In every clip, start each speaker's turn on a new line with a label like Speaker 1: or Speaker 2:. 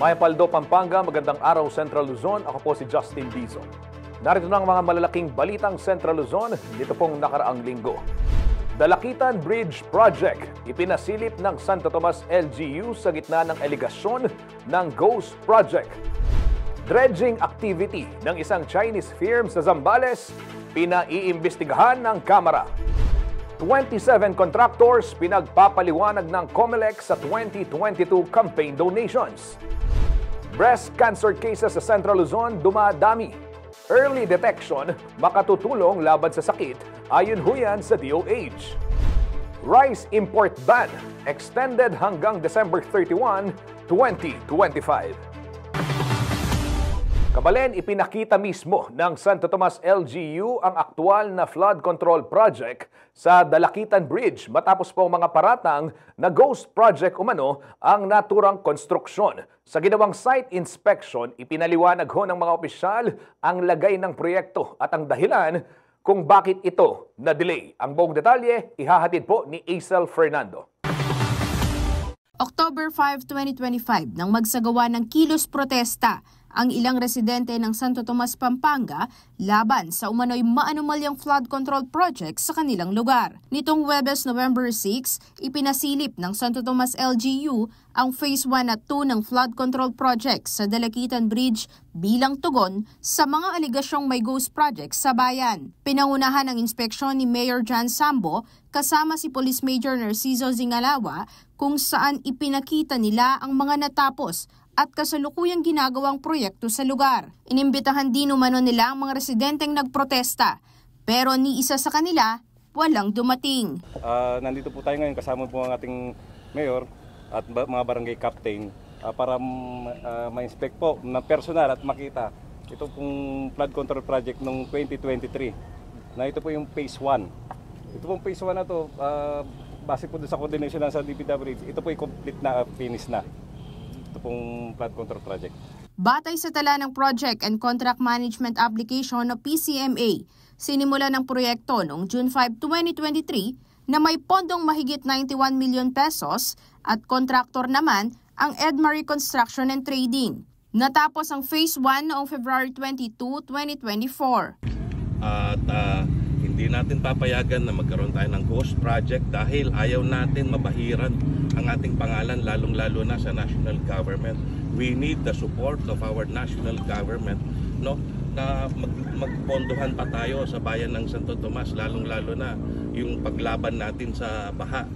Speaker 1: Mayapaldo, Pampanga, magandang araw Central Luzon. Ako po si Justin Dizon. Narito na ang mga malalaking balitang Central Luzon dito pong nakaraang linggo. Dalakitan Bridge Project, ipinasilip ng Santo Tomas LGU sa gitna ng aligasyon ng Ghost Project. Dredging activity ng isang Chinese firm sa Zambales, pinaiimbestigahan ng Kamara. 27 contractors pinagpapaliwanag ng COMELEC sa 2022 campaign donations. Breast cancer cases sa Central Luzon dumadami. Early detection makatutulong laban sa sakit ayon huyan sa DOH. Rice import ban extended hanggang December 31, 2025. Kabalen, ipinakita mismo ng Santo Tomas LGU ang aktual na flood control project sa Dalakitan Bridge matapos po mga paratang na ghost project umano ang naturang konstruksyon. Sa ginawang site inspection, ipinaliwanag ho ng mga opisyal ang lagay ng proyekto at ang dahilan kung bakit ito na-delay. Ang buong detalye, ihahatid po ni Aisel Fernando.
Speaker 2: October 5, 2025, nang magsagawa ng kilos protesta ang ilang residente ng Santo Tomas, Pampanga laban sa umano'y maanumalyang flood control project sa kanilang lugar. Nitong Huwebes, November 6, ipinasilip ng Santo Tomas LGU ang Phase 1 at 2 ng flood control project sa Dalakitan Bridge bilang tugon sa mga aligasyong may ghost project sa bayan. Pinangunahan ang inspeksyon ni Mayor John Sambo kasama si Police Major Narciso Zingalawa kung saan ipinakita nila ang mga natapos at kasalukuyang ginagawang proyekto sa lugar. Inimbitahan din umano nila ang mga residenteng nagprotesta, pero ni isa sa kanila walang dumating.
Speaker 3: Nandito po tayo ngayon kasama po ang ating mayor at mga barangay captain para ma-inspect po ng personal at makita ito pong flood control project noong 2023 na ito po yung phase 1. Ito pong phase 1 na to, base po sa coordination ng sa DPWH, ito po yung complete na, finish na. Ito pong flood control project.
Speaker 2: Batay sa tala ng Project and Contract Management Application o PCMA, sinimula ng proyekto noong June 5, 2023 na may pondong mahigit 91 million pesos at kontraktor naman ang Edmarie Construction and Trading. Natapos ang Phase 1 noong February 22, 2024.
Speaker 4: At hindi natin papayagan na magkaroon tayo ng ghost project dahil ayaw natin mabahiran ang ating pangalan lalong-lalo na sa national government. We need the support of our national government, no, na magpondohan pa tayo sa bayan ng Santo Tomas, lalong-lalo na yung paglaban natin sa baha.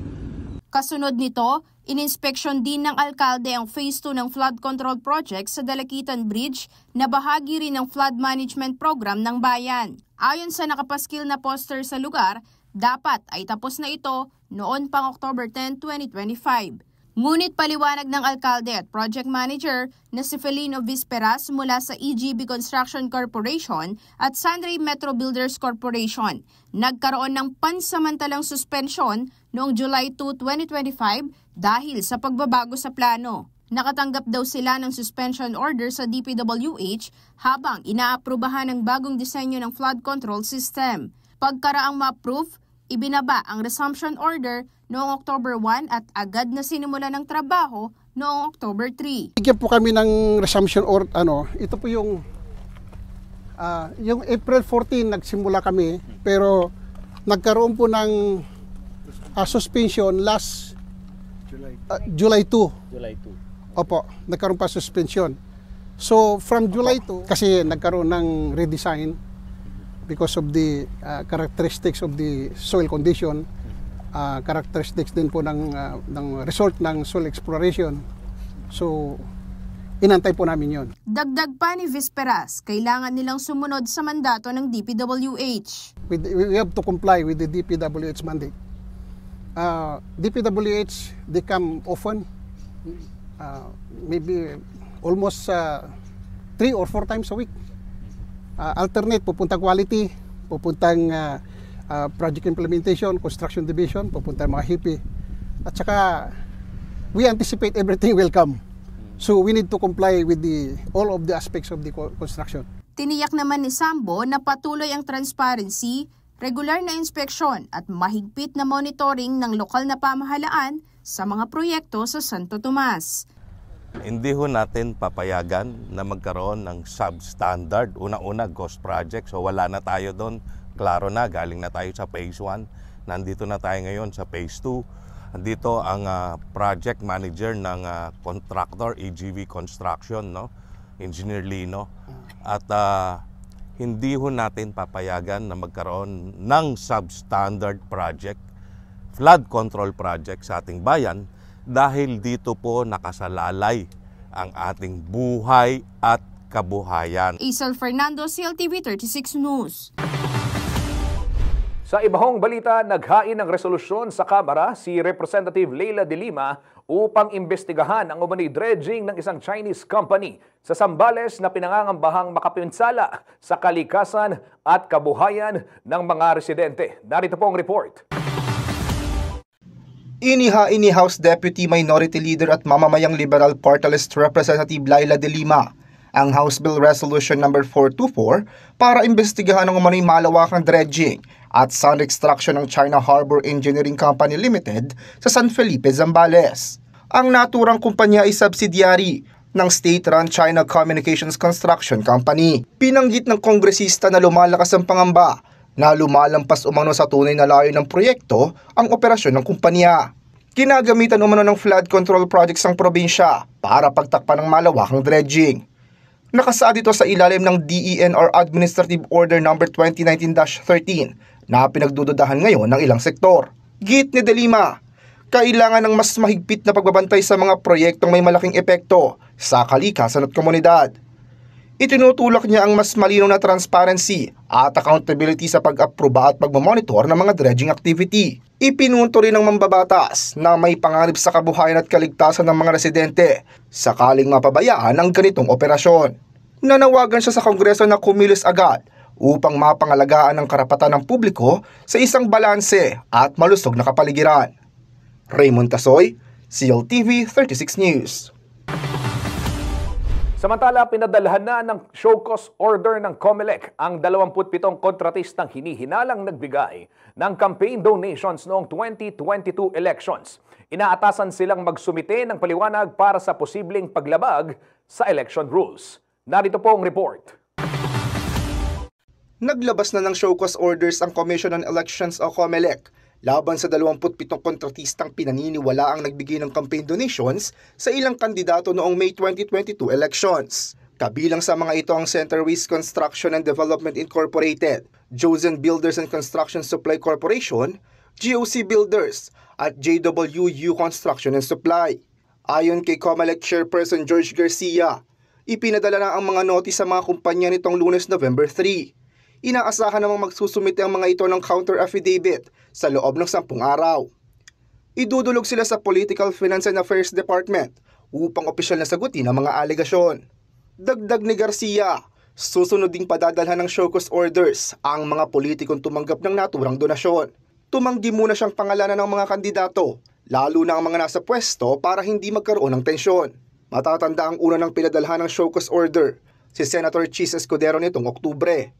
Speaker 2: Kasunod nito, ininspeksyon din ng alkalde ang Phase 2 ng flood control project sa Dalakitan Bridge na bahagi rin ng flood management program ng bayan. Ayon sa nakapaskil na poster sa lugar, dapat ay tapos na ito noon pang October 10, 2025. Ngunit paliwanag ng alkalde at project manager na si Felino Visperas mula sa EGB Construction Corporation at Sunray Metro Builders Corporation, nagkaroon ng pansamantalang suspensyon noong July 2, 2025 dahil sa pagbabago sa plano. Nakatanggap daw sila ng suspension order sa DPWH habang inaaprubahan ang bagong disenyo ng flood control system. Pagkaraang ma-approve, ibinaba ang resumption order noong October 1 at agad na sinimula ng trabaho noong October 3.
Speaker 5: Bigyan po kami ng resumption order, ito po yung April 14 nagsimula kami pero nagkaroon po ng suspension last July 2.
Speaker 3: July 2.
Speaker 5: Opo, nagkaroon pa suspension. So from July 2 kasi nagkaroon ng redesign because of the characteristics of the soil condition, characteristics din po ng result ng soil exploration. So inantay po namin yon.
Speaker 2: Dagdag pa ni Visperas, kailangan nilang sumunod sa mandato ng DPWH.
Speaker 5: We have to comply with the DPWH mandate. DPWH, they come often, maybe almost 3 or 4 times a week. Alternate, pupuntang quality, pupuntang project implementation, construction division, pupuntang mga HIPI. At saka, we anticipate everything will come. So we need to comply with all of the aspects of the construction.
Speaker 2: Tiniyak naman ni Sambo na patuloy ang transparency, regular na inspeksyon at mahigpit na monitoring ng lokal na pamahalaan sa mga proyekto sa Santo Tomas.
Speaker 4: Hindi ho natin papayagan na magkaroon ng substandard. Una-una, ghost project. So wala na tayo doon. Klaro na, galing na tayo sa phase 1. Nandito na tayo ngayon sa phase 2. Andito ang project manager ng contractor, EGV Construction, no? Engineer Lino. At hindi ho natin papayagan na magkaroon ng substandard project, flood control project sa ating bayan dahil dito po nakasalalay ang ating buhay at kabuhayan.
Speaker 2: Isel Fernando, CLTV 36 News.
Speaker 1: Sa ibahong balita, naghain ng resolusyon sa Kamara si Representative Leila de Lima upang imbestigahan ang umano'y dredging ng isang Chinese company sa Zambales na pinangangambahang makapinsala sa kalikasan at kabuhayan ng mga residente. Narito po ang report.
Speaker 6: Inihain ni House Deputy Minority Leader at mamamayang Liberal Party List Representative Leila de Lima ang House Bill Resolution No. 424 para imbestigahan ang umano'y malawakang dredging at sand extraction ng China Harbor Engineering Company Limited sa San Felipe, Zambales. Ang naturang kumpanya ay subsidiary ng state-run China Communications Construction Company. Pinanggit ng kongresista na lumalakas ang pangamba na lumalampas umano sa tunay na layo ng proyekto ang operasyon ng kumpanya. Kinagamitan umano ng flood control projects ang probinsya para pagtakpan ng malawakang dredging. Nakasaad ito sa ilalim ng DENR Administrative Order No. 2019-13 na pinagdududahan ngayon ng ilang sektor. Git ni De Lima, kailangan ng mas mahigpit na pagbabantay sa mga proyektong may malaking epekto sa kalikasan at komunidad. Itinutulak niya ang mas malinaw na transparency at accountability sa pag-aproba at pagmamonitor ng mga dredging activity. Ipinunto rin ng mambabatas na may panganib sa kabuhayan at kaligtasan ng mga residente sakaling mapabayaan ang ganitong operasyon. Nanawagan siya sa Kongreso na kumilos agad upang mapangalagaan ang karapatan ng publiko sa isang balanse at malusog na kapaligiran. Raymond Tasoy, CLTV 36 News.
Speaker 1: Samantala, pinadalhan na ng show cause order ng COMELEC ang 27 kontratistang hinihinalang nagbigay ng campaign donations noong 2022 elections. Inaatasan silang magsumite ng paliwanag para sa posibleng paglabag sa election rules. Narito po ang report.
Speaker 6: Naglabas na ng show cause orders ang Commission on Elections o COMELEC laban sa 27 kontratistang pinaniniwala ang nagbigay ng campaign donations sa ilang kandidato noong May 2022 elections. Kabilang sa mga ito ang Centerways Construction and Development Incorporated, Josen Builders and Construction Supply Corporation, GOC Builders, at JWU Construction and Supply. Ayon kay COMELEC Chairperson George Garcia, ipinadala na ang mga notis sa mga kumpanya nitong Lunes, November 3. Inaasahan namang magsusumite ang mga ito ng counter affidavit sa loob ng 10 araw. Idudulog sila sa Political Finance and Affairs Department upang opisyal na sagutin ang mga alegasyon. Dagdag ni Garcia, susunod ding padadalhan ng show cause orders ang mga politikong tumanggap ng naturang donasyon. Tumanggi muna siyang pangalanan ng mga kandidato, lalo na ang mga nasa pwesto para hindi magkaroon ng tensyon. Matatanda ang una ng pinadalhan ng show cause order, si Senator Chis Escudero nitong Oktubre.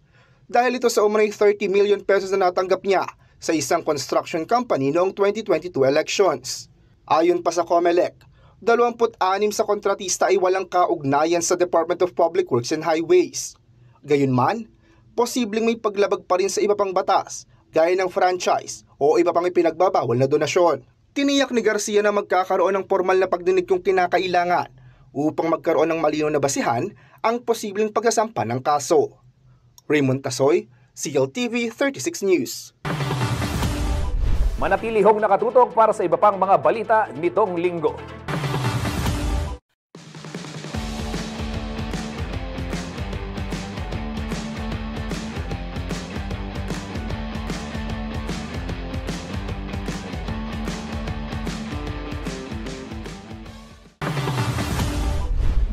Speaker 6: Dahil ito sa umano'y 30 million pesos na natanggap niya sa isang construction company noong 2022 elections. Ayon pa sa COMELEC, 26 sa kontratista ay walang kaugnayan sa Department of Public Works and Highways. Gayunman, posibleng may paglabag pa rin sa iba pang batas, gaya ng franchise o iba pang ipinagbabawal na donasyon. Tiniyak ni Garcia na magkakaroon ng formal na pagdinig kung kinakailangan upang magkaroon ng malinaw na basihan ang posibleng pagsasampa ng kaso. Raymond Tasoy, CLTV 36 News.
Speaker 1: Manatili hong nakatutok para sa iba pang mga balita nitong linggo.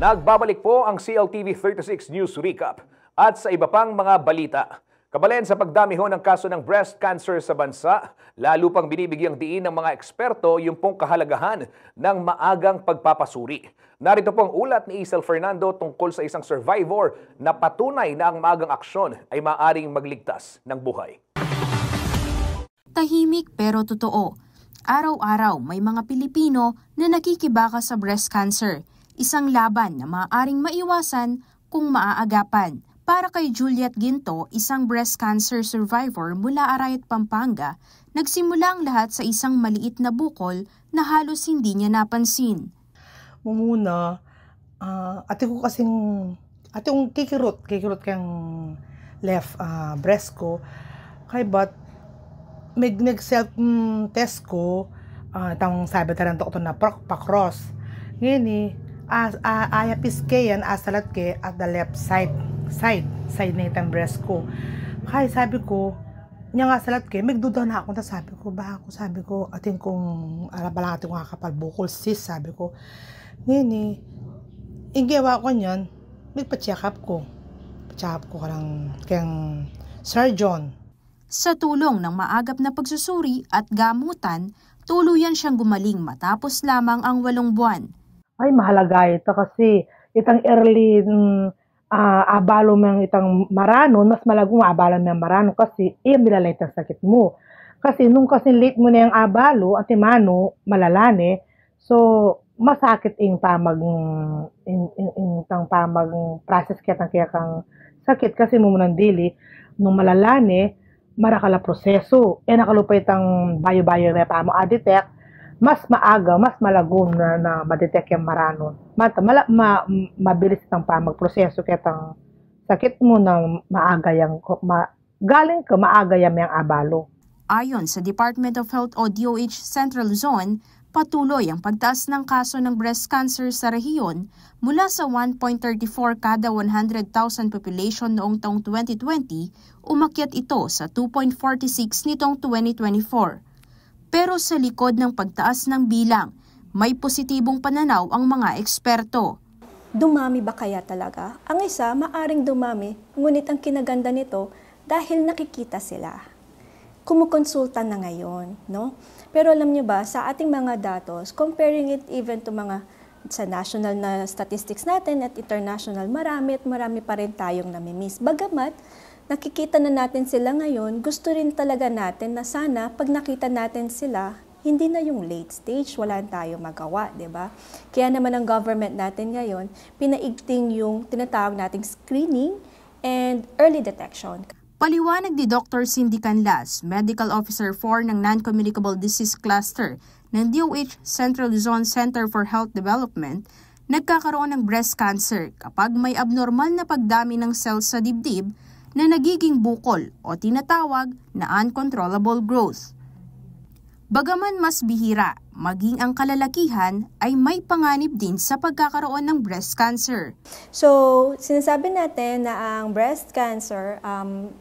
Speaker 1: Nagbabalik po ang CLTV 36 News Recap. At sa iba pang mga balita, kabalen sa pagdami ho ng kaso ng breast cancer sa bansa, lalo pang binibigyang diin ng mga eksperto yung pong kahalagahan ng maagang pagpapasuri. Narito pong ulat ni Isel Fernando tungkol sa isang survivor na patunay na ang maagang aksyon ay maaaring magligtas ng buhay.
Speaker 2: Tahimik pero totoo. Araw-araw may mga Pilipino na nakikibaka sa breast cancer. Isang laban na maaaring maiwasan kung maaagapan. Para kay Juliet Ginto, isang breast cancer survivor mula Arayat, Pampanga, nagsimula ang lahat sa isang maliit na bukol na halos hindi niya napansin.
Speaker 7: Muna, ate kong kikirot kang left breast ko. Kaya ba't may nag-self test ko, itang sabi ng doktor na pa-cross. Ngayon ayapis ke yan, asalat ke at the left side na itang breast ko. Kaya sabi ko, niya nga salat ke, magduda na ako, sabi ko, atin kong, balang atin kong kakapal bukol sis, sabi ko. Ngayon ingawa ko niyan, magpa-check up ko kang surgeon.
Speaker 2: Sa tulong ng maagap na pagsusuri at gamutan, tuluyan siyang gumaling matapos lamang ang 8 buwan.
Speaker 7: Ay, mahalaga ito kasi itang early abalo ng itang marano, mas malagong abalo ng marano kasi milalay ang sakit mo. Kasi nung kasi late mo na yung abalo at imano, malalane, so masakit yung pamag process kaya kang sakit kasi mo munang dili, nung malalane, marakala proseso. Nakalupay itang bayo-bayo na pa mo adetect, mas maaga, mas malagom na madetect yung marano. Mabilis itang pamag-proseso kaya itang sakit mo na maaga galing ka maaga yung abalo.
Speaker 2: Ayon sa Department of Health o DOH Central Luzon, patuloy ang pagtaas ng kaso ng breast cancer sa rehiyon mula sa 1.34 kada 100,000 population noong taong 2020, umakyat ito sa 2.46 nitong 2024. Pero sa likod ng pagtaas ng bilang, may positibong pananaw ang mga eksperto.
Speaker 8: Dumami ba kaya talaga? Ang isa, maaring dumami, ngunit ang kinaganda nito dahil nakikita sila. Kumukonsulta na ngayon, no? Pero alam niyo ba, sa ating mga datos, comparing it even to mga sa national na statistics natin at international, marami pa rin tayong namimiss. Bagamat, nakikita na natin sila ngayon, gusto rin talaga natin na sana pag nakita natin sila, hindi na yung late stage, wala tayong magawa, di ba? Kaya naman ang government natin ngayon, pinaigting yung tinatawag nating screening and early detection.
Speaker 2: Paliwanag ni Dr. Cindy Canlas, Medical Officer 4 ng Non-Communicable Disease Cluster ng DOH Central Luzon Center for Health Development, nagkakaroon ng breast cancer kapag may abnormal na pagdami ng cells sa dibdib na nagiging bukol o tinatawag na uncontrollable growth. Bagaman mas bihira, maging ang kalalakihan ay may panganib din sa pagkakaroon ng breast cancer.
Speaker 8: So, sinasabi natin na ang breast cancer,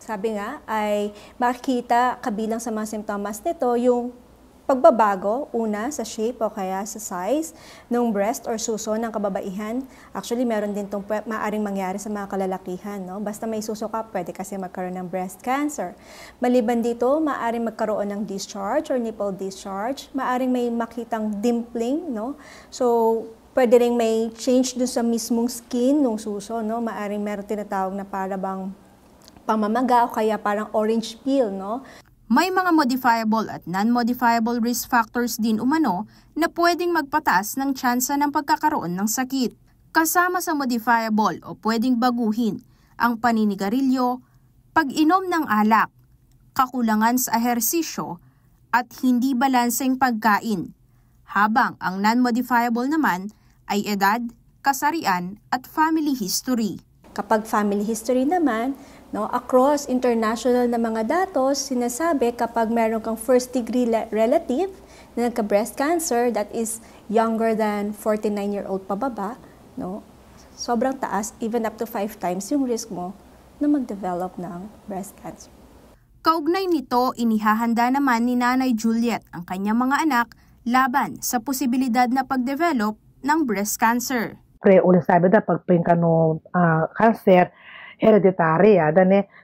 Speaker 8: sabi nga, ay makikita kabilang sa mga simptomas nito yung pagbabago, una, sa shape o kaya sa size ng breast or suso ng kababaihan. Actually, meron din itong maaaring mangyari sa mga kalalakihan. No? Basta may suso ka, pwede kasi magkaroon ng breast cancer. Maliban dito, maaaring magkaroon ng discharge or nipple discharge. Maaaring may makitang dimpling. No? So, pwede rin may change dun sa mismong skin ng suso. No? Maaaring meron tinatawag na parang pamamaga o kaya parang orange peel. No?
Speaker 2: May mga modifiable at non-modifiable risk factors din umano na pwedeng magpataas ng tsansa ng pagkakaroon ng sakit. Kasama sa modifiable o pwedeng baguhin ang paninigarilyo, pag-inom ng alak, kakulangan sa ehersisyo at hindi balanseng pagkain. Habang ang non-modifiable naman ay edad, kasarian at family history.
Speaker 8: Kapag family history naman, no, across international na mga datos, sinasabi kapag meron kang first-degree relative na nagka-breast cancer that is younger than 49-year-old pababa, no, sobrang taas, even up to 5 times yung risk mo na mag-develop ng breast cancer.
Speaker 2: Kaugnay nito, inihahanda naman ni Nanay Juliet ang kanyang mga anak laban sa posibilidad na pag-develop ng breast cancer.
Speaker 7: Ulit sabi na pagping cancer, hereditary.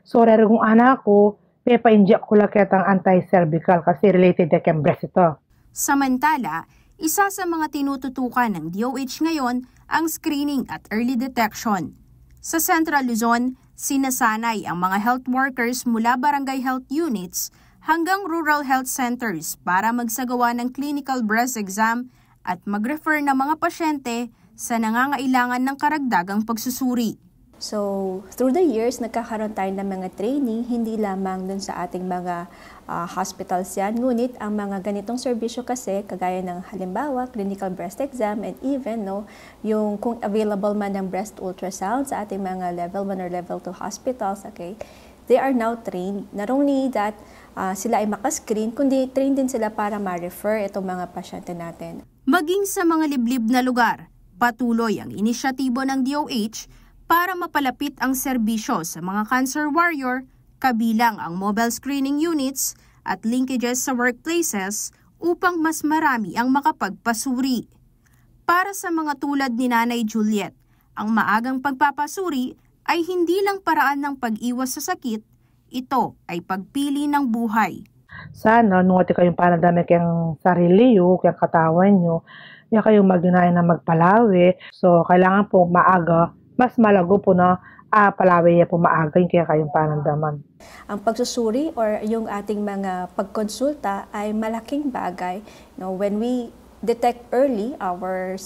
Speaker 7: So, kung anak ko, pepa-inject ko lang kitang anti-cervical kasi related na kay breast ito.
Speaker 2: Samantala, isa sa mga tinututukan ng DOH ngayon ang screening at early detection. Sa Central Luzon, sinasanay ang mga health workers mula barangay health units hanggang rural health centers para magsagawa ng clinical breast exam at mag-refer ng mga pasyente sa nangangailangan ng karagdagang pagsusuri.
Speaker 8: So, through the years, nagkakaroon tayo ng mga training, hindi lamang dun sa ating mga hospitals yan. Ngunit, ang mga ganitong serbisyo kasi, kagaya ng halimbawa, clinical breast exam, and even, yung kung available man ng breast ultrasound sa ating mga level 1 or level 2 hospitals, okay, they are now trained. Not only that, sila ay makascreen, kundi trained din sila para ma-refer itong mga pasyente natin.
Speaker 2: Maging sa mga liblib na lugar, patuloy ang inisyatibo ng DOH para mapalapit ang serbisyo sa mga cancer warrior, kabilang ang mobile screening units at linkages sa workplaces upang mas marami ang makapagpasuri. Para sa mga tulad ni Nanay Juliet, ang maagang pagpapasuri ay hindi lang paraan ng pag-iwas sa sakit, ito ay pagpili ng buhay.
Speaker 7: Sana, nung ati kayong panadami kayong sarili nyo, kayong katawan nyo, kaya kayong maginaya na magpalawi. So, kailangan po maaga, mas malago po na palawi po maaga yung kaya kayong panandaman.
Speaker 8: Ang pagsusuri or yung ating mga pagkonsulta ay malaking bagay. When we detect early our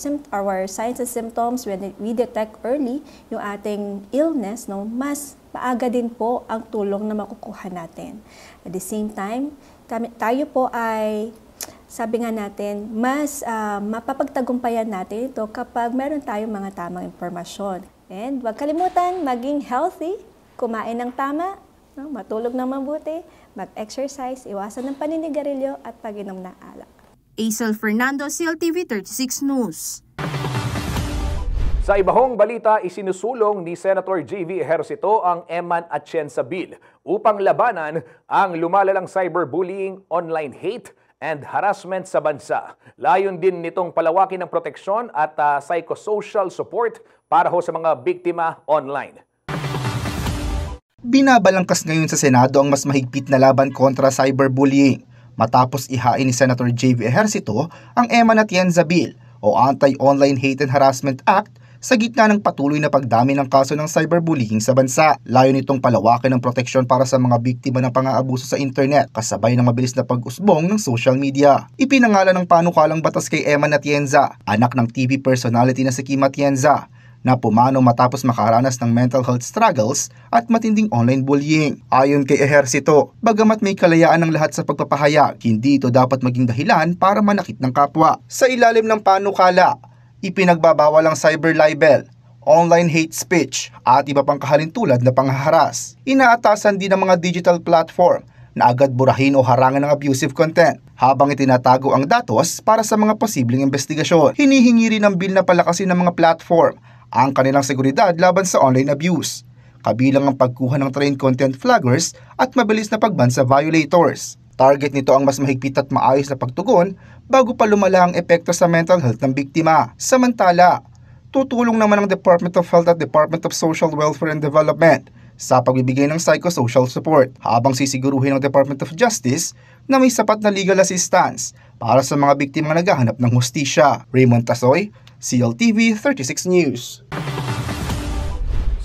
Speaker 8: signs and symptoms, when we detect early yung ating illness, mas maaga din po ang tulong na makukuha natin. At the same time, tayo po ay, sabi nga natin, mas mapapagtagumpayan natin ito kapag meron tayong mga tamang impormasyon. And huwag kalimutan, maging healthy, kumain ng tama, matulog ng mabuti, mag-exercise, iwasan ng paninigarilyo at pag-inom ng alak.
Speaker 2: Aisel Fernando, CLTV 36 News.
Speaker 1: Sa ibahong balita, isinusulong ni Senator J.V. Ejercito ang Eman Atienza Bill upang labanan ang lumalalang cyberbullying, online hate, and harassment sa bansa. Layon din nitong palawakin ng proteksyon at psychosocial support para sa mga biktima online.
Speaker 6: Binabalangkas ngayon sa Senado ang mas mahigpit na laban kontra cyberbullying matapos ihain ni Senator J.V. Ejercito ang Eman Atienza Bill o Anti-Online Hate and Harassment Act sa gitna ng patuloy na pagdami ng kaso ng cyberbullying sa bansa. Layo nitong palawakin ng proteksyon para sa mga biktima ng pang-aabuso sa internet kasabay ng mabilis na pag-usbong ng social media. Ipinangalan ng panukalang batas kay Eman Atienza, anak ng TV personality na si Kim Atienza, na pumanaw matapos makaranas ng mental health struggles at matinding online bullying. Ayon kay Ejercito, bagamat may kalayaan ng lahat sa pagpapahayag, hindi ito dapat maging dahilan para manakit ng kapwa. Sa ilalim ng panukala, ipinagbabawal ang cyber libel, online hate speech at iba pang kahalintulad na panghaharas. Inaatasan din ng mga digital platform na agad burahin o harangan ng abusive content habang itinatago ang datos para sa mga posibleng investigasyon. Hinihingi rin ng bill na palakasin ng mga platform ang kanilang seguridad laban sa online abuse, kabilang ang pagkuha ng trained content flaggers at mabilis na pagban sa violators. Target nito ang mas mahigpit at maayos na pagtugon bago pa lumala ang epekto sa mental health ng biktima. Samantala, tutulong naman ang Department of Health at Department of Social Welfare and Development sa pagbibigay ng psychosocial support habang sisiguruhin ng Department of Justice na may sapat na legal assistance para sa mga biktima na naghahanap ng hustisya. Raymond Tasoy, CLTV 36 News.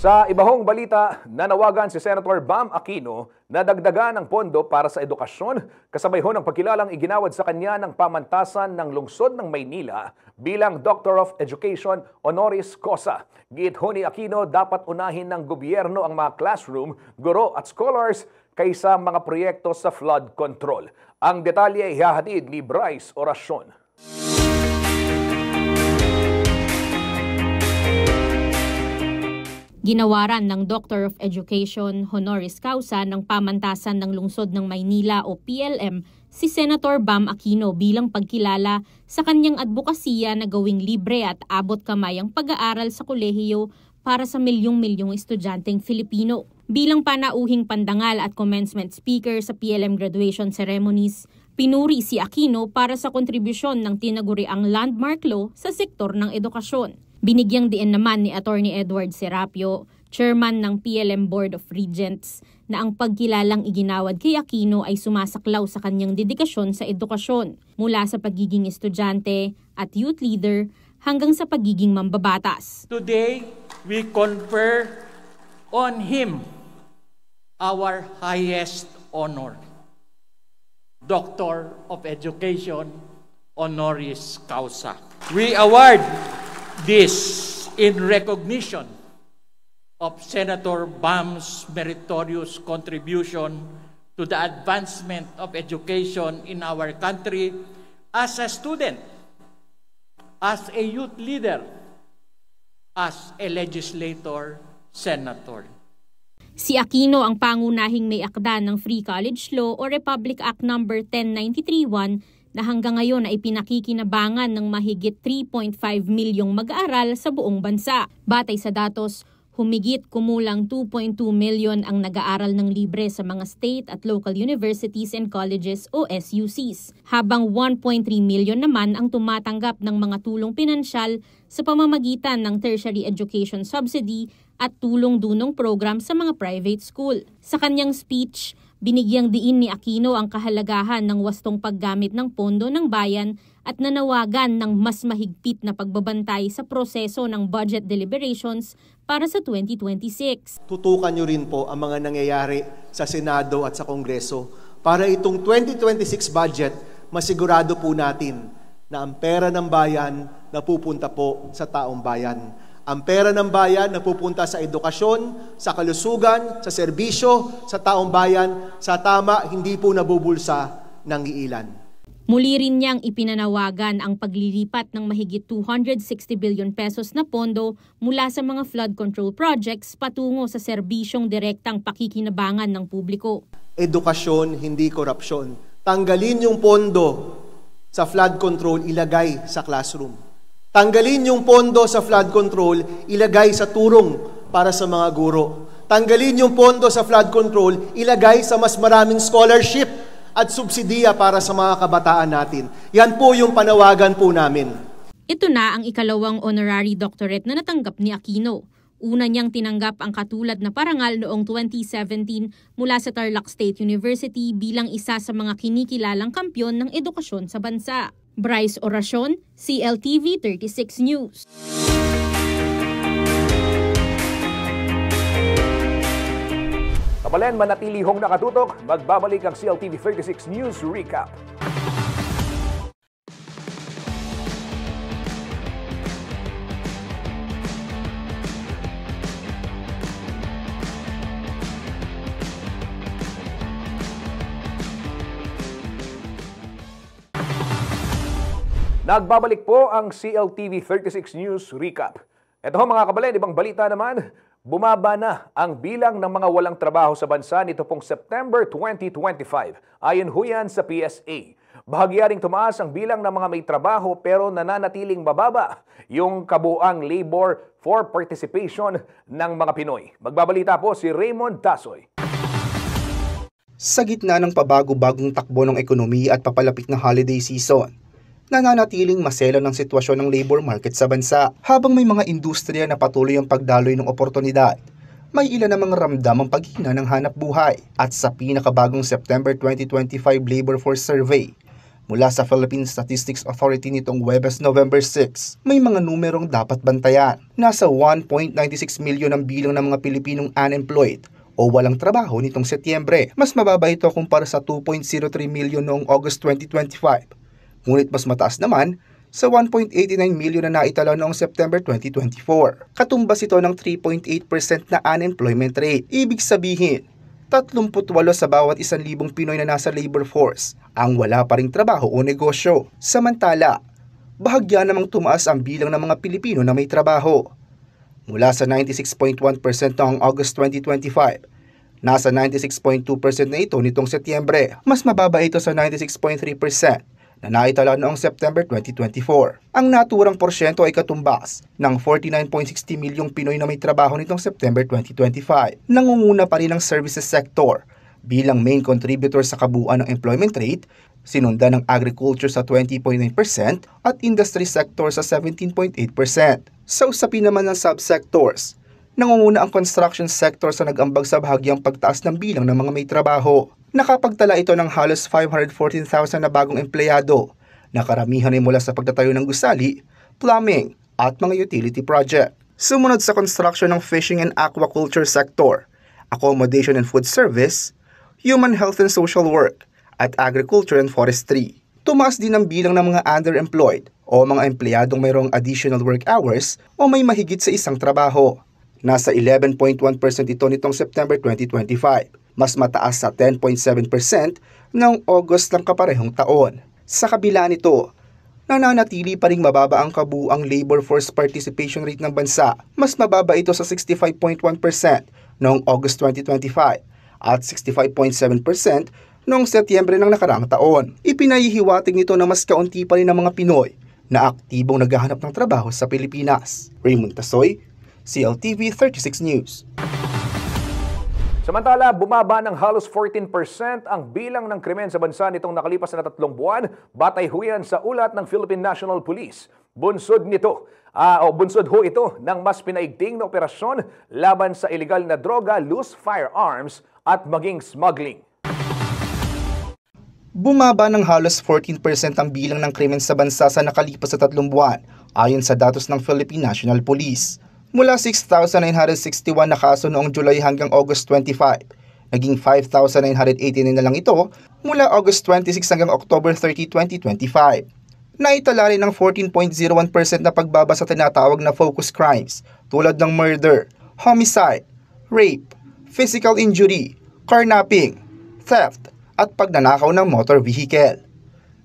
Speaker 1: Sa ibahong balita, nanawagan si Senator Bam Aquino na dagdagan ang pondo para sa edukasyon kasabay ng pagkilalang iginawad sa kanya ng pamantasan ng lungsod ng Maynila bilang Doctor of Education honoris causa. Giit ni Aquino, dapat unahin ng gobyerno ang mga classroom, guro at scholars kaysa mga proyekto sa flood control. Ang detalye ay hahatid ni Bryce Oracion.
Speaker 9: Ginawaran ng Doctor of Education honoris causa ng pamantasan ng lungsod ng Maynila o PLM si Senator Bam Aquino bilang pagkilala sa kanyang advokasya na gawing libre at abot kamay ang pag-aaral sa kolehiyo para sa milyong-milyong estudyanteng Filipino. Bilang panauhing pandangal at commencement speaker sa PLM graduation ceremonies, pinuri si Aquino para sa kontribusyon ng tinaguriang landmark law sa sektor ng edukasyon. Binigyang diin naman ni Attorney Edward Serapio, chairman ng PLM Board of Regents, na ang pagkilalang iginawad kay Aquino ay sumasaklaw sa kanyang dedikasyon sa edukasyon, mula sa pagiging estudyante at youth leader hanggang sa pagiging mambabatas.
Speaker 10: Today, we confer on him our highest honor, Doctor of Education honoris causa. We award This in recognition of Senator Bam's meritorious contribution to the advancement of education in our country as a student, as a youth leader, as a legislator, senator.
Speaker 9: Si Aquino ang pangunahing may akda ng Free College Law o Republic Act No. 10931 na hanggang ngayon ay pinakikinabangan ng mahigit 3.5 milyong mag-aaral sa buong bansa. Batay sa datos, humigit kumulang 2.2 milyon ang nag-aaral ng libre sa mga state at local universities and colleges o SUCs, habang 1.3 milyon naman ang tumatanggap ng mga tulong pinansyal sa pamamagitan ng tertiary education subsidy at tulong-dunong program sa mga private school. Sa kanyang speech, binigyang diin ni Aquino ang kahalagahan ng wastong paggamit ng pondo ng bayan at nanawagan ng mas mahigpit na pagbabantay sa proseso ng budget deliberations para sa 2026.
Speaker 11: Tutukan nyo rin po ang mga nangyayari sa Senado at sa Kongreso para itong 2026 budget masigurado po natin na ang pera ng bayan napupunta po sa taong bayan. Ang pera ng bayan napupunta sa edukasyon, sa kalusugan, sa serbisyo, sa taong bayan, sa tama, hindi po nabubulsa ng iilan.
Speaker 9: Muli rin niyang ipinanawagan ang paglilipat ng mahigit 260 billion pesos na pondo mula sa mga flood control projects patungo sa serbisyong direktang pakikinabangan ng publiko.
Speaker 11: Edukasyon, hindi korupsyon. Tanggalin yung pondo sa flood control, ilagay sa classroom. Tanggalin yung pondo sa flood control, ilagay sa turong para sa mga guro. Tanggalin yung pondo sa flood control, ilagay sa mas maraming scholarship at subsidiya para sa mga kabataan natin. Yan po yung panawagan po namin.
Speaker 9: Ito na ang ikalawang honorary doctorate na natanggap ni Aquino. Una niyang tinanggap ang katulad na parangal noong 2017 mula sa Tarlac State University bilang isa sa mga kinikilalang kampyon ng edukasyon sa bansa. Bryce Oracion, CLTV 36 News.
Speaker 1: Kabalan, manatilihong nakatutok, magbabalik ang CLTV 36 News Recap. Nagbabalik po ang CLTV 36 News Recap. Ito ho mga kabalan, ibang balita naman, bumaba na ang bilang ng mga walang trabaho sa bansa nito pong September 2025. Ayon ho yan sa PSA. Bahagyaring tumaas ang bilang ng mga may trabaho pero nananatiling mababa yung kabuang labor for participation ng mga Pinoy. Magbabalita po si Raymond Tasoy.
Speaker 6: Sa gitna ng pabago-bagong takbo ng ekonomiya at papalapit na holiday season, nananatiling maselan ng sitwasyon ng labor market sa bansa. Habang may mga industriya na patuloy ang pagdaloy ng oportunidad, may ilan namang ramdam ang paghina ng hanap buhay. At sa pinakabagong September 2025 Labor Force Survey mula sa Philippine Statistics Authority nitong Huwebes-November 6, may mga numerong dapat bantayan. Nasa 1.96 milyon ang bilang ng mga Pilipinong unemployed o walang trabaho nitong Setyembre. Mas mababa ito kumpara sa 2.03 milyon noong August 2025. Ngunit mas mataas naman sa 1.89 milyon na naitala noong September 2024. Katumbas ito ng 3.8% na unemployment rate. Ibig sabihin, 38 sa bawat 1,000 Pinoy na nasa labor force ang wala pa ring trabaho o negosyo. Samantala, bahagya namang tumaas ang bilang ng mga Pilipino na may trabaho. Mula sa 96.1% noong August 2025, nasa 96.2% na ito nitong Setyembre. Mas mababa ito sa 96.3% na naitala noong September 2024. Ang naturang porsyento ay katumbas ng 49.60 milyong Pinoy na may trabaho nitong September 2025. Nangunguna pa rin ang services sector bilang main contributor sa kabuuan ng employment rate, sinundan ng agriculture sa 20.9% at industry sector sa 17.8%. Sa usapin naman ng subsectors, nangunguna ang construction sector sa nag-ambag sa bahagyang pagtaas ng bilang ng mga may trabaho. Nakapagtala ito ng halos 514,000 na bagong empleyado na karamihan ay mula sa pagtatayo ng gusali, plumbing at mga utility project. Sumunod sa construction ng fishing and aquaculture sector, accommodation and food service, human health and social work, at agriculture and forestry. Tumaas din ang bilang ng mga underemployed o mga empleyadong mayroong additional work hours o may mahigit sa isang trabaho. Nasa 11.1% ito nitong September 2025, mas mataas sa 10.7% noong August ng kaparehong taon. Sa kabila nito, nananatili pa ring mababa ang kabuuang labor force participation rate ng bansa. Mas mababa ito sa 65.1% noong August 2025 at 65.7% noong Setyembre ng nakaraang taon. Ipinahihiwatig nito na mas kaunti pa rin ang mga Pinoy na aktibong naghahanap ng trabaho sa Pilipinas. Raymond Tasoy, CLTV 36 News.
Speaker 1: Samantala, bumaba ng halos 14% ang bilang ng krimen sa bansa nitong nakalipas na 3 buwan, batay ho yan sa ulat ng Philippine National Police. Bunsod ho ito ng mas pinaigting na operasyon laban sa illegal na droga, loose firearms at maging smuggling.
Speaker 6: Bumaba ng halos 14% ang bilang ng krimen sa bansa sa nakalipas na 3 buwan, ayon sa datos ng Philippine National Police. Mula 6,961 na kaso noong July hanggang August 25, naging 5,989 na lang ito mula August 26 hanggang October 30, 2025. Naitala rin ng 14.01% na pagbaba sa tinatawag na focus crimes tulad ng murder, homicide, rape, physical injury, carnapping, theft, at pagnanakaw ng motor vehicle.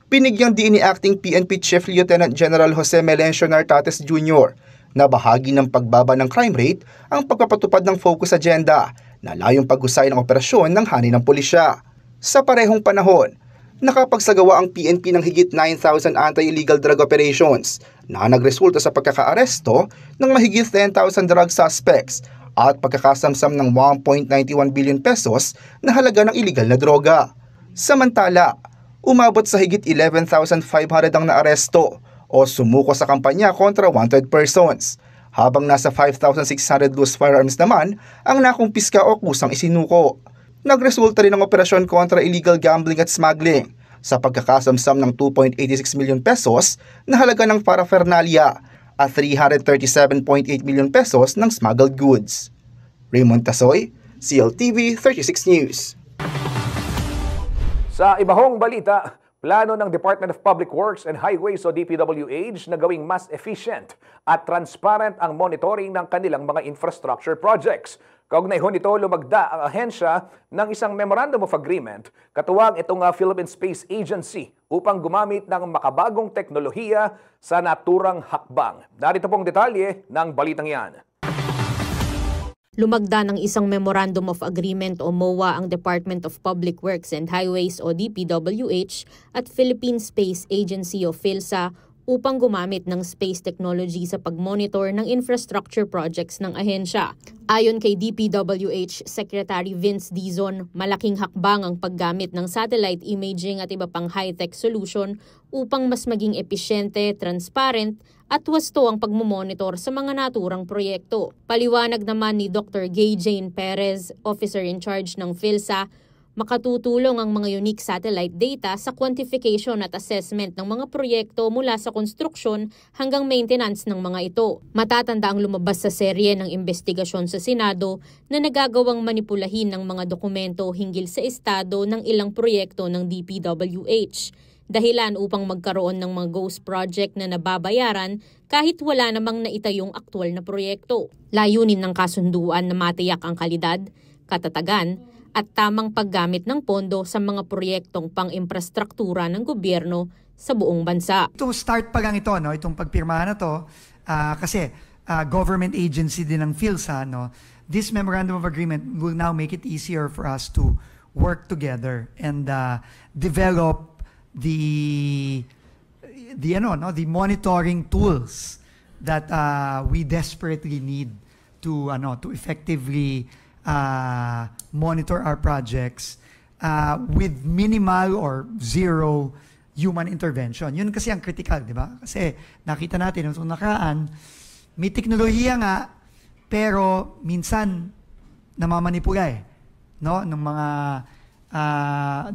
Speaker 6: Binigyang diin ni Acting PNP Chief Lieutenant General Jose Melencio Nartates Jr. na bahagi ng pagbaba ng crime rate ang pagpapatupad ng focus agenda na layong paghusay ng operasyon ng hanay ng pulisya. Sa parehong panahon, nakapagsagawa ang PNP ng higit 9,000 anti-illegal drug operations na nagresulta sa pagkakaaresto ng mahigit 10,000 drug suspects at pagkakasamsam ng 1.91 billion pesos na halaga ng illegal na droga. Samantala, umabot sa higit 11,500 ang naaresto o sumuko sa kampanya kontra wanted persons, habang nasa 5,600 loose firearms naman ang nakumpiska o kusang isinuko. Nagresulta rin ang operasyon kontra illegal gambling at smuggling sa pagkakasamsam ng 2.86 million pesos na halaga ng paraphernalia at 337.8 million pesos ng smuggled goods. Raymond Tasoy, CLTV 36 News.
Speaker 1: Sa ibahong balita, plano ng Department of Public Works and Highways o DPWH na gawing mas efficient at transparent ang monitoring ng kanilang mga infrastructure projects. Kaugnay ho nito, lumagda ang ahensya ng isang Memorandum of Agreement katuwang itong Philippine Space Agency upang gumamit ng makabagong teknolohiya sa naturang hakbang. Narito pong detalye ng balitang yan.
Speaker 9: Lumagda ng isang Memorandum of Agreement o MOA ang Department of Public Works and Highways o DPWH at Philippine Space Agency o PhilSA upang gumamit ng space technology sa pagmonitor ng infrastructure projects ng ahensya. Ayon kay DPWH Secretary Vince Dizon, malaking hakbang ang paggamit ng satellite imaging at iba pang high-tech solution upang mas maging episyente, transparent at wasto ang pagmumonitor sa mga naturang proyekto. Paliwanag naman ni Dr. Gay Jane Perez, Officer in Charge ng PhilSA, makatutulong ang mga unique satellite data sa quantification at assessment ng mga proyekto mula sa konstruksyon hanggang maintenance ng mga ito. Matatanda ang lumabas sa serye ng investigasyon sa Senado na nagagawang manipulahin ng mga dokumento hinggil sa estado ng ilang proyekto ng DPWH. Dahilan upang magkaroon ng mga ghost project na nababayaran kahit wala namang naitayong aktwal na proyekto. Layunin ng kasunduan na matiyak ang kalidad, katatagan, at tamang paggamit ng pondo sa mga proyektong pang-imprastruktura ng gobyerno sa buong bansa.
Speaker 12: Ito start pa lang ito, no? Itong pagpirmahan na to, kasi government agency din ng PhilSA, no? This Memorandum of Agreement will now make it easier for us to work together and develop the monitoring tools that we desperately need to effectively monitor our projects with minimal or zero human intervention. Yun kasi ang critical, di ba? Kasi nakita natin nung nakaraan, may teknolohiya nga, pero minsan namamanipula ng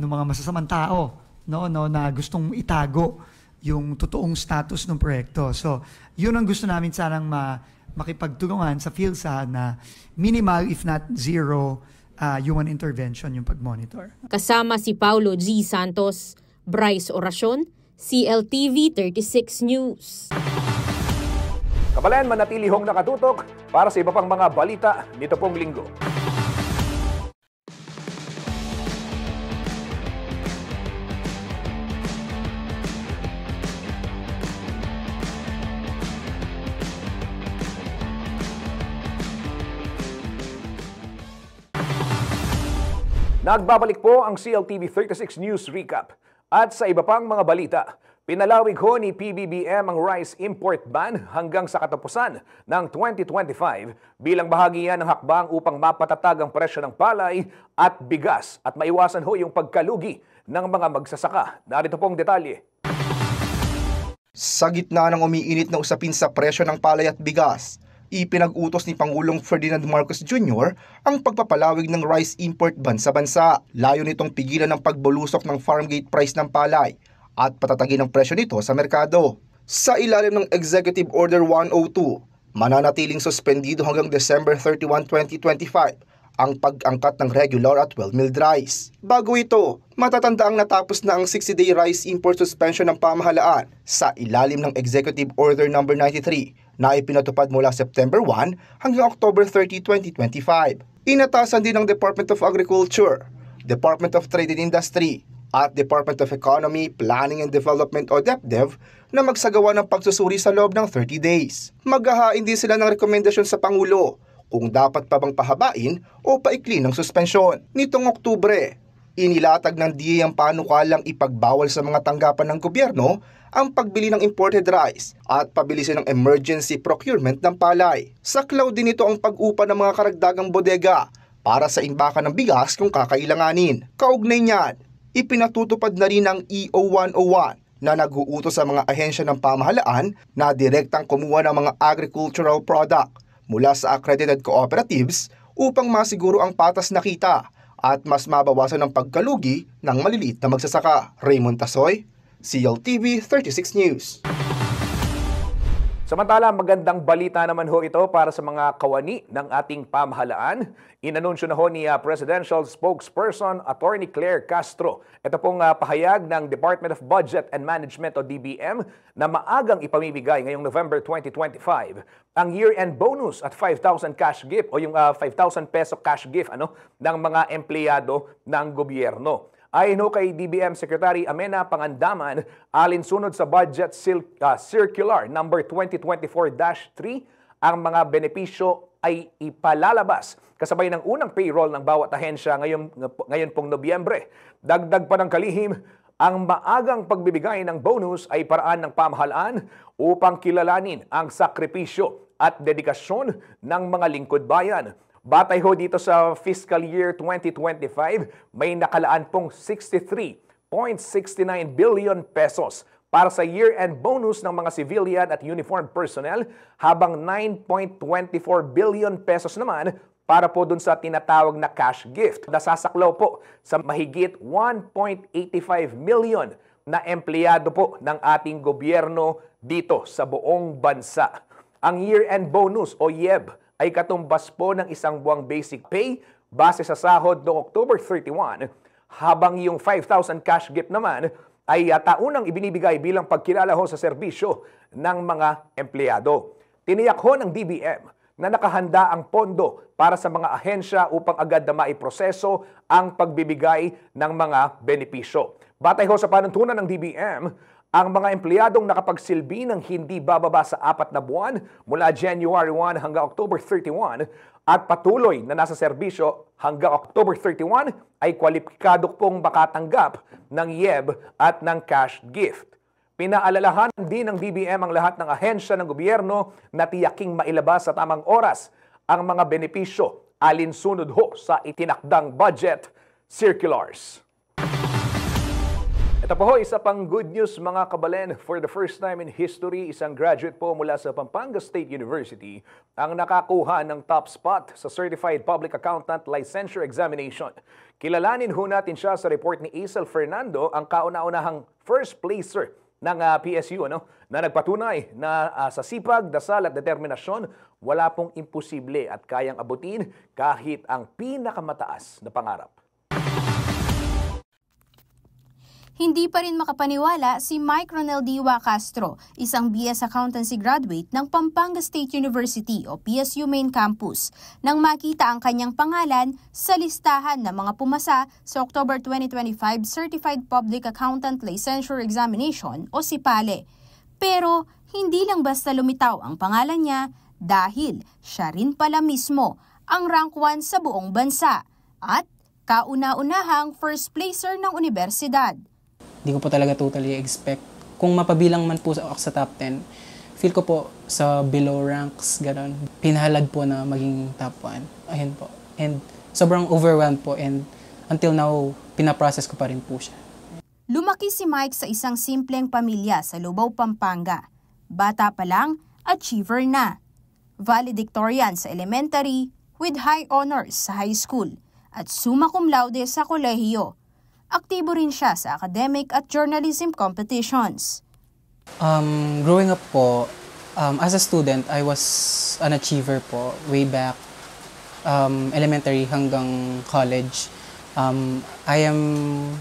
Speaker 12: mga masasamang tao. Na gustong itago yung totoong status ng proyekto. So, yun ang gusto namin sanang makipagtulungan sa PhilSA na minimal if not zero human intervention yung pagmonitor.
Speaker 9: Kasama si Paulo G. Santos, Bryce Oracion, CLTV 36 News.
Speaker 1: Kabalan, manatili hong nakatutok para sa iba pang mga balita nito pong linggo. Nagbabalik po ang CLTV 36 News Recap. At sa iba pang mga balita, pinalawig ho ni PBBM ang rice import ban hanggang sa katapusan ng 2025 bilang bahagi yan ng hakbang upang mapatatag ang presyo ng palay at bigas at maiwasan ho yung pagkalugi ng mga magsasaka. Narito pong detalye.
Speaker 6: Sa gitna ng umiinit na usapin sa presyo ng palay at bigas, ipinag-utos ni Pangulong Ferdinand Marcos Jr. ang pagpapalawig ng rice import ban sa bansa. Layo nitong pigilan ng pagbulusok ng farm gate price ng palay at patatagin ang presyo nito sa merkado. Sa ilalim ng Executive Order 102, mananatiling suspendido hanggang December 31, 2025 ang pag-angkat ng regular at well-milled rice. Bago ito, matatandaang natapos na ang 60-day rice import suspension ng pamahalaan sa ilalim ng Executive Order No. 93 na ipinatupad mula September 1 hanggang October 30, 2025. Inatasan din ng Department of Agriculture, Department of Trade and Industry at Department of Economy, Planning and Development o DepDev na magsagawa ng pagsusuri sa loob ng 30 days. Maghahain din sila ng rekomendasyon sa Pangulo kung dapat pa bang pahabain o paikli ng suspensyon. Nitong Oktubre, inilatag ng DA ang panukalang ipagbawal sa mga tanggapan ng gobyerno ang pagbili ng imported rice at pabilisin ng emergency procurement ng palay. Saklaw din ito ang pag-upa ng mga karagdagang bodega para sa imbakan ng bigas kung kakailanganin. Kaugnay niyan, ipinatutupad na rin ang EO 101 na nag-uutos sa mga ahensya ng pamahalaan na direktang kumuha ng mga agricultural product mula sa accredited cooperatives upang masiguro ang patas na kita at mas mabawasan ang pagkalugi ng maliliit na magsasaka. Raymond Tasoy, CLTV 36 News.
Speaker 1: Samantala, magandang balita naman ho ito para sa mga kawani ng ating pamahalaan. Inanunsyo na ho ni Presidential Spokesperson Attorney Claire Castro. Ito pong pahayag ng Department of Budget and Management o DBM na maagang ipamimigay ngayong November 2025 ang year-end bonus at 5,000 cash gift o yung 5,000 peso cash gift ng mga empleyado ng gobyerno. Ayon kay DBM Secretary Amena Pangandaman, alinsunod sa Budget Circular No. 2024-3, ang mga benepisyo ay ipalalabas kasabay ng unang payroll ng bawat ahensya ngayon pong Nobyembre. Dagdag pa ng kalihim, ang maagang pagbibigay ng bonus ay paraan ng pamahalaan upang kilalanin ang sakripisyo at dedikasyon ng mga lingkod bayan. Batay ho dito sa fiscal year 2025, may nakalaan pong 63.69 billion pesos para sa year-end bonus ng mga civilian at uniformed personnel, habang 9.24 billion pesos naman para po dun sa tinatawag na cash gift. Nasasaklaw po sa mahigit 1.85 million na empleyado po ng ating gobyerno dito sa buong bansa. Ang year-end bonus o YEB ay katumbas po ng isang buwang basic pay base sa sahod noong October 31, habang yung 5,000 cash gift naman ay taunang ibinibigay bilang pagkilala ho sa serbisyo ng mga empleyado. Tiniyak ho ng DBM na nakahanda ang pondo para sa mga ahensya upang agad na maiproseso ang pagbibigay ng mga benepisyo. Batay ho sa panuntunan ng DBM, ang mga empleyadong nakapagsilbi ng hindi bababa sa 4 na buwan mula January 1 hanggang October 31 at patuloy na nasa serbisyo hanggang October 31 ay kwalipikado pong makatanggap ng YEB at ng cash gift. Pinaalalahan din ng DBM ang lahat ng ahensya ng gobyerno na tiyaking mailabas sa tamang oras ang mga benepisyo alinsunod ho sa itinakdang budget circulars. Ito po ho, isa pang good news mga kabalen. For the first time in history, isang graduate po mula sa Pampanga State University ang nakakuha ng top spot sa Certified Public Accountant Licensure Examination. Kilalanin ho natin siya sa report ni Isel Fernando, ang kauna-unahang first placer ng PSU na nagpatunay na sa sipag, dasal at determinasyon, wala pong imposible at kayang abutin kahit ang pinakamataas na pangarap.
Speaker 2: Hindi pa rin makapaniwala si Mike Ronel Diwa Castro, isang BS Accountancy graduate ng Pampanga State University o PSU Main Campus, nang makita ang kanyang pangalan sa listahan ng mga pumasa sa October 2025 Certified Public Accountant Licensure Examination o SIPALE. Pero hindi lang basta lumitaw ang pangalan niya dahil siya rin pala mismo ang rank 1 sa buong bansa at kauna-unahang first placer ng universidad.
Speaker 13: Hindi ko po talaga totally expect. Kung mapabilang man po ako sa top 10, feel ko po sa below ranks, gano'n. Pinahalad po na maging top 1. Ayun po. And sobrang overwhelmed po and until now, pinaprocess ko pa rin po siya.
Speaker 2: Lumaki si Mike sa isang simpleng pamilya sa Lubao, Pampanga. Bata pa lang, achiever na. Valedictorian sa elementary with high honors sa high school at summa cum laude sa kolehiyo. Aktibo rin siya sa academic at journalism competitions.
Speaker 13: Growing up po, as a student, I was an achiever po way back elementary hanggang college. I am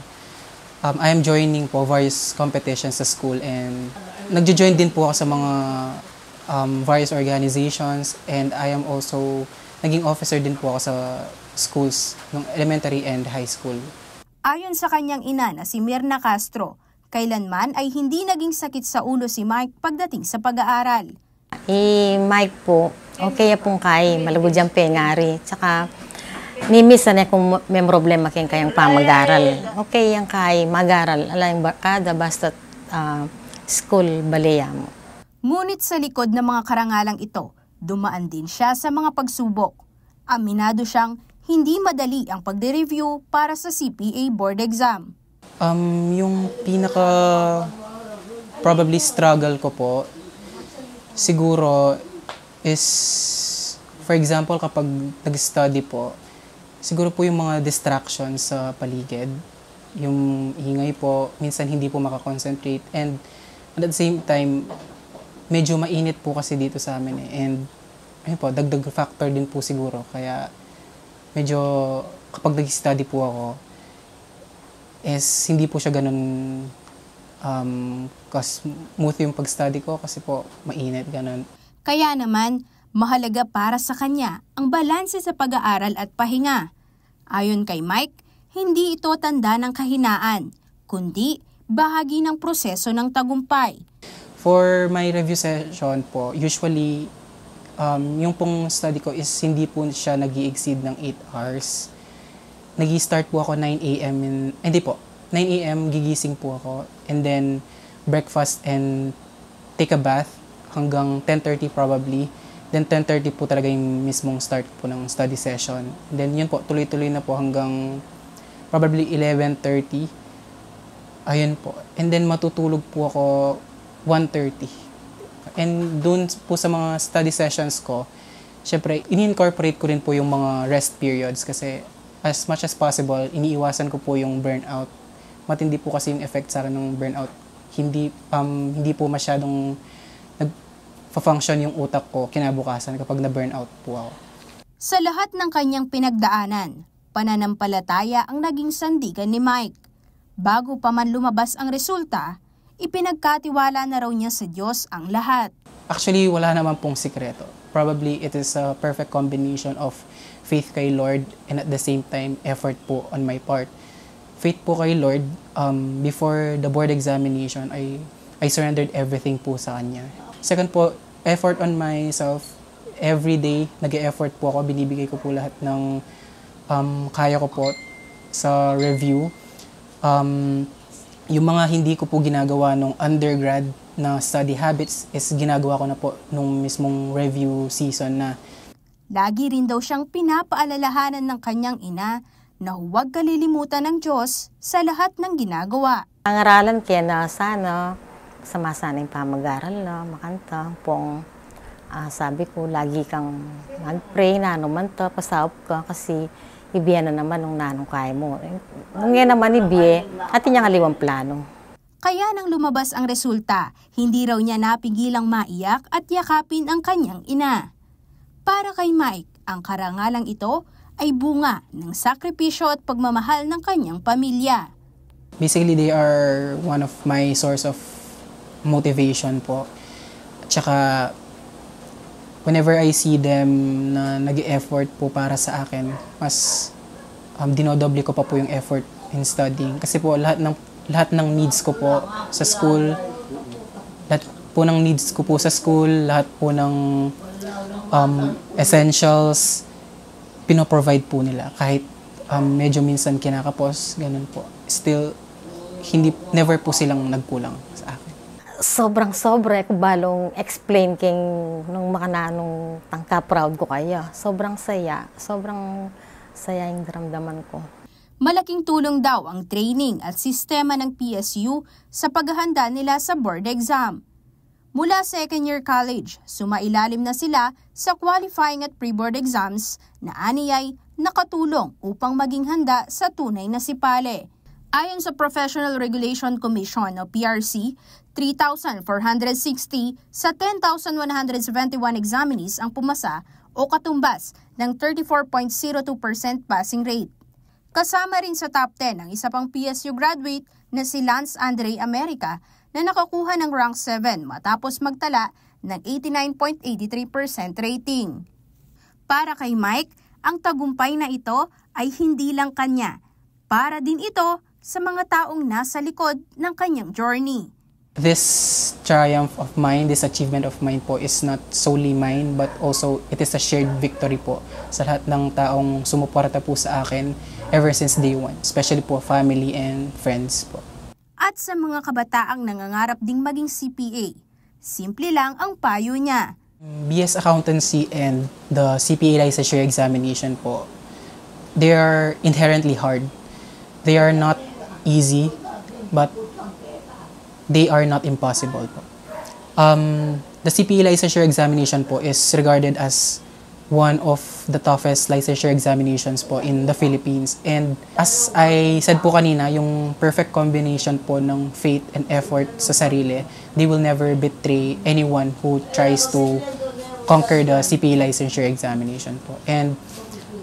Speaker 13: joining po various competitions sa school and nagjo-join din po ako sa mga various organizations and I am also naging officer din po ako sa schools ng elementary and high school.
Speaker 2: Ayon sa kanyang ina na si Mirna Castro, kailanman ay hindi naging sakit sa ulo si Mike pagdating sa pag-aaral.
Speaker 14: Mike po, okay pong kay malugod diyang pengari. Tsaka, nimisan niya kung may problema kayang pamag-aral. Okay yung kay mag-aral. Alam kada basta school baleya mo.
Speaker 2: Ngunit sa likod ng mga karangalang ito, dumaan din siya sa mga pagsubok. Aminado siyang hindi madali ang pagde-review para sa CPA board exam.
Speaker 13: Yung pinaka probably struggle ko po, siguro is, for example, kapag nag-study po, siguro po yung mga distractions sa paligid. Yung ingay po, minsan hindi po makakonsentrate. And at the same time, medyo mainit po kasi dito sa amin eh. And ayun po, dagdag factor din po siguro. Kaya medyo kapag nag-study po ako, is hindi po siya ganun smooth yung pag-study ko kasi po mainit, ganun.
Speaker 2: Kaya naman, mahalaga para sa kanya ang balanse sa pag-aaral at pahinga. Ayon kay Mike, hindi ito tanda ng kahinaan, kundi bahagi ng proseso ng tagumpay.
Speaker 13: For my review session po, usually yung pong study ko is hindi po siya nag-i-exceed ng 8 hours. Nag-i-start po ako 9 a.m. 9 a.m. gigising po ako and then breakfast and take a bath hanggang 10:30 probably. Then 10:30 po talaga yung mismong start po ng study session. And then yun po, tuloy-tuloy na po hanggang probably 11:30. Ayun po. And then matutulog po ako 1:30. And dun po sa mga study sessions ko, syempre, ini-incorporate ko rin po yung mga rest periods kasi as much as possible, iniiwasan ko po yung burnout. Matindi po kasi yung effect sa akin ng burnout. Hindi po masyadong nag-function yung utak ko kinabukasan kapag na-burnout po ako.
Speaker 2: Sa lahat ng kanyang pinagdaanan, pananampalataya ang naging sandigan ni Mike. Bago pa man lumabas ang resulta, ipinagkatiwala na raw niya sa Diyos ang lahat.
Speaker 13: Actually, wala naman pong sikreto. Probably it is a perfect combination of faith kay Lord and at the same time, effort po on my part. Faith po kay Lord, before the board examination, I surrendered everything po sa Kanya. Second po, effort on myself. Every day, nag-e-effort po ako. Binibigay ko po lahat ng kaya ko po sa review. Yung mga hindi ko po ginagawa nung undergrad na study habits is ginagawa ko na po nung mismong review season na.
Speaker 2: Lagi rin daw siyang pinapaalalahanan ng kanyang ina na huwag kalilimutan ng Diyos sa lahat ng ginagawa.
Speaker 14: Pangaralan kaya na sana, sama-sana yung pamag-aral na, makanta, pong sabi ko, lagi kang mag-pray na naman to, pasawap ka kasi ibiyan na naman ng nanong kaya mo. Nung yan naman ibiye, atin niyang aliwang plano.
Speaker 2: Kaya nang lumabas ang resulta, hindi raw niya napigilang maiyak at yakapin ang kanyang ina. Para kay Mike, ang karangalang ito ay bunga ng sakripisyo at pagmamahal ng kanyang pamilya.
Speaker 13: Basically, they are one of my source of motivation po. Tsaka, whenever I see them na nag-effort po para sa akin, mas dinodoble ko pa po yung effort in studying. Kasi po, lahat ng needs ko po sa school, lahat po ng essentials, pinoprovide po nila. Kahit medyo minsan kinakapos, ganun po. Still, never po silang nagkulang sa akin.
Speaker 14: Sobrang-sobra, kubalong explain king nung makananong tangka proud ko kayo. Sobrang saya yung daramdaman ko.
Speaker 2: Malaking tulong daw ang training at sistema ng PSU sa paghahanda nila sa board exam. Mula second year college, sumailalim na sila sa qualifying at pre-board exams na aniyay nakatulong upang maging handa sa tunay na sipali. Ayon sa Professional Regulation Commission o PRC, 3,460 sa 10,171 examinees ang pumasa o katumbas ng 34.02% passing rate. Kasama rin sa top 10 ang isa pang PSU graduate na si Lance Andre America na nakakuha ng rank 7 matapos magtala ng 89.83% rating. Para kay Mike, ang tagumpay na ito ay hindi lang kanya. Para din ito sa mga taong nasa likod ng kanyang journey.
Speaker 13: This triumph of mine, this achievement of mine po is not solely mine but also it is a shared victory po sa lahat ng taong sumuporta po sa akin ever since day one, especially po family and friends po.
Speaker 2: At sa mga kabataang nangangarap ding maging CPA, simple lang ang payo niya.
Speaker 13: BS Accountancy and the CPA licensure examination po, they are inherently hard. They are not easy, but they are not impossible po. The CPA licensure examination po is regarded as one of the toughest licensure examinations po in the Philippines. And as I said po kanina, yung perfect combination po ng faith and effort sa sarili, they will never betray anyone who tries to conquer the CPA licensure examination po. And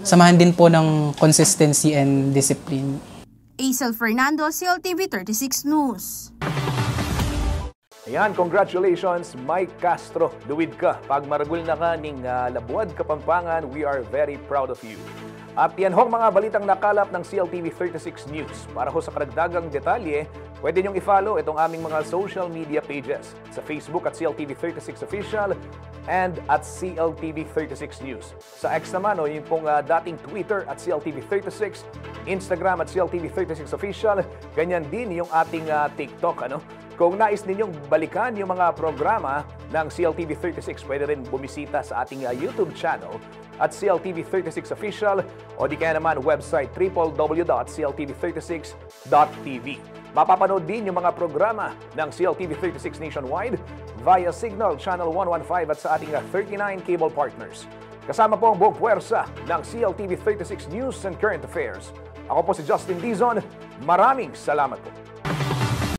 Speaker 13: samahan din po ng consistency and discipline.
Speaker 2: Aisel Fernando, CLTV 36 News.
Speaker 1: Ayan, congratulations Mike Castro. Duwid ka. Pag maragul na ka ning Labuad, Kapampangan, we are very proud of you. At yan hong mga balitang nakalap ng CLTV 36 News. Para ho sa karagdagang detalye, pwede nyong i-follow itong aming mga social media pages sa Facebook at CLTV 36 Official and at CLTV 36 News. Sa X naman, yung pong dating Twitter at CLTV 36, Instagram at CLTV 36 Official, ganyan din yung ating TikTok. Kung nais ninyong balikan yung mga programa ng CLTV 36, pwede rin bumisita sa ating YouTube channel at CLTV 36 Official o di kaya naman website www.cltv36.tv. Mapapanood din yung mga programa ng CLTV 36 nationwide via Signal Channel 115 at sa ating 39 cable partners. Kasama po ang buong puwersa ng CLTV 36 News and Current Affairs. Ako po si Justin Dizon. Maraming salamat po.